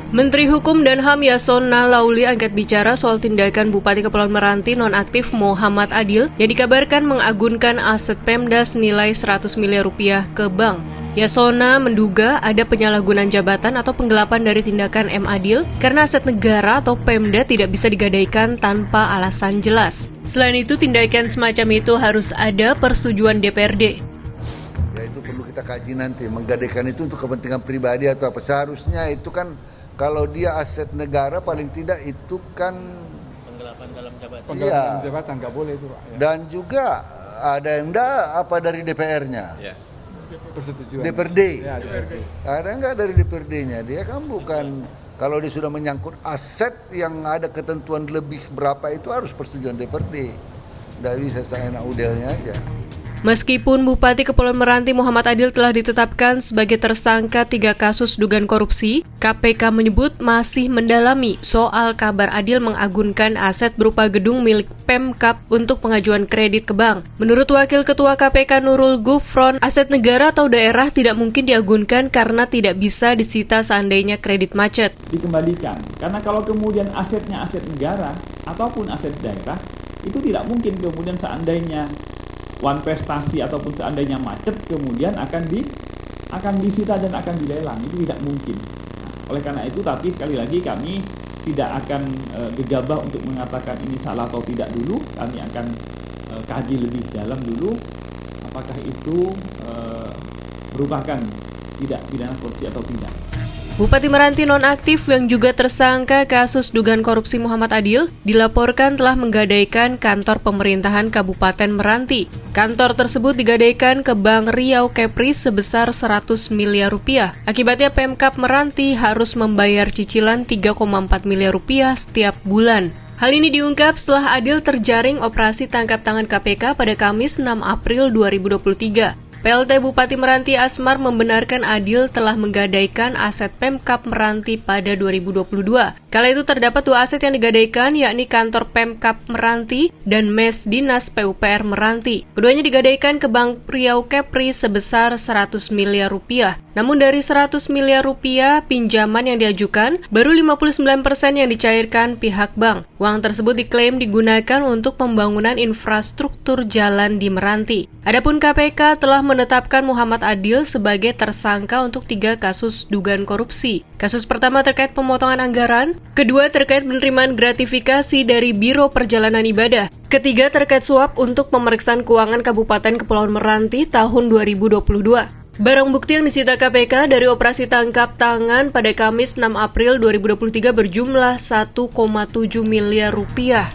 Menteri Hukum dan HAM Yasona Lauli angkat bicara soal tindakan Bupati Kepulauan Meranti nonaktif Muhammad Adil yang dikabarkan mengagunkan aset Pemda senilai 100 miliar rupiah ke bank. Yasona menduga ada penyalahgunaan jabatan atau penggelapan dari tindakan M. Adil karena aset negara atau Pemda tidak bisa digadaikan tanpa alasan jelas. Selain itu, tindakan semacam itu harus ada persetujuan DPRD. Ya, itu perlu kita kaji nanti, menggadaikan itu untuk kepentingan pribadi atau apa. Seharusnya itu kan kalau dia aset negara paling tidak itu kan penggelapan dalam jabatan. Penggelapan dalam jabatan nggak boleh itu, Pak. Ya. Dan juga ada yang apa dari DPR-nya? Ya. Persetujuan. DPRD. Ya, DPRD. Ada nggak dari DPRD-nya? Dia kan bukan, kalau dia sudah menyangkut aset yang ada ketentuan lebih berapa itu harus persetujuan DPRD. Nggak bisa seenak udelnya aja. Meskipun Bupati Kepulauan Meranti Muhammad Adil telah ditetapkan sebagai tersangka 3 kasus dugaan korupsi, KPK menyebut masih mendalami soal kabar Adil mengagunkan aset berupa gedung milik Pemkap untuk pengajuan kredit ke bank. Menurut Wakil Ketua KPK Nurul Gufron, aset negara atau daerah tidak mungkin diagunkan karena tidak bisa disita seandainya kredit macet. Dikembalikan, karena kalau kemudian asetnya aset negara ataupun aset daerah, itu tidak mungkin kemudian seandainya wan prestasi ataupun seandainya macet kemudian akan disita dan akan dilelang, itu tidak mungkin. Nah, oleh karena itu, tapi sekali lagi kami tidak akan gegabah untuk mengatakan ini salah atau tidak dulu. Kami akan kaji lebih dalam dulu apakah itu merupakan tidak pidana korupsi atau tidak. Bupati Meranti nonaktif yang juga tersangka kasus dugaan korupsi Muhammad Adil dilaporkan telah menggadaikan kantor pemerintahan Kabupaten Meranti. Kantor tersebut digadaikan ke Bank Riau Kepri sebesar 100 miliar rupiah. Akibatnya Pemkap Meranti harus membayar cicilan 3,4 miliar rupiah setiap bulan. Hal ini diungkap setelah Adil terjaring operasi tangkap tangan KPK pada Kamis 6 April 2023. PLT Bupati Meranti Asmar membenarkan Adil telah menggadaikan aset Pemkap Meranti pada 2022. Kala itu terdapat 2 aset yang digadaikan, yakni kantor Pemkap Meranti dan mes Dinas PUPR Meranti. Keduanya digadaikan ke Bank Riau Kepri sebesar 100 miliar rupiah. Namun dari 100 miliar rupiah pinjaman yang diajukan, baru 59% yang dicairkan pihak bank. Uang tersebut diklaim digunakan untuk pembangunan infrastruktur jalan di Meranti. Adapun KPK telah menetapkan Muhammad Adil sebagai tersangka untuk 3 kasus dugaan korupsi. Kasus pertama terkait pemotongan anggaran, kedua terkait penerimaan gratifikasi dari Biro Perjalanan Ibadah, ketiga terkait suap untuk pemeriksaan keuangan Kabupaten Kepulauan Meranti tahun 2022. Barang bukti yang disita KPK dari operasi tangkap tangan pada Kamis 6 April 2023 berjumlah 1,7 miliar rupiah.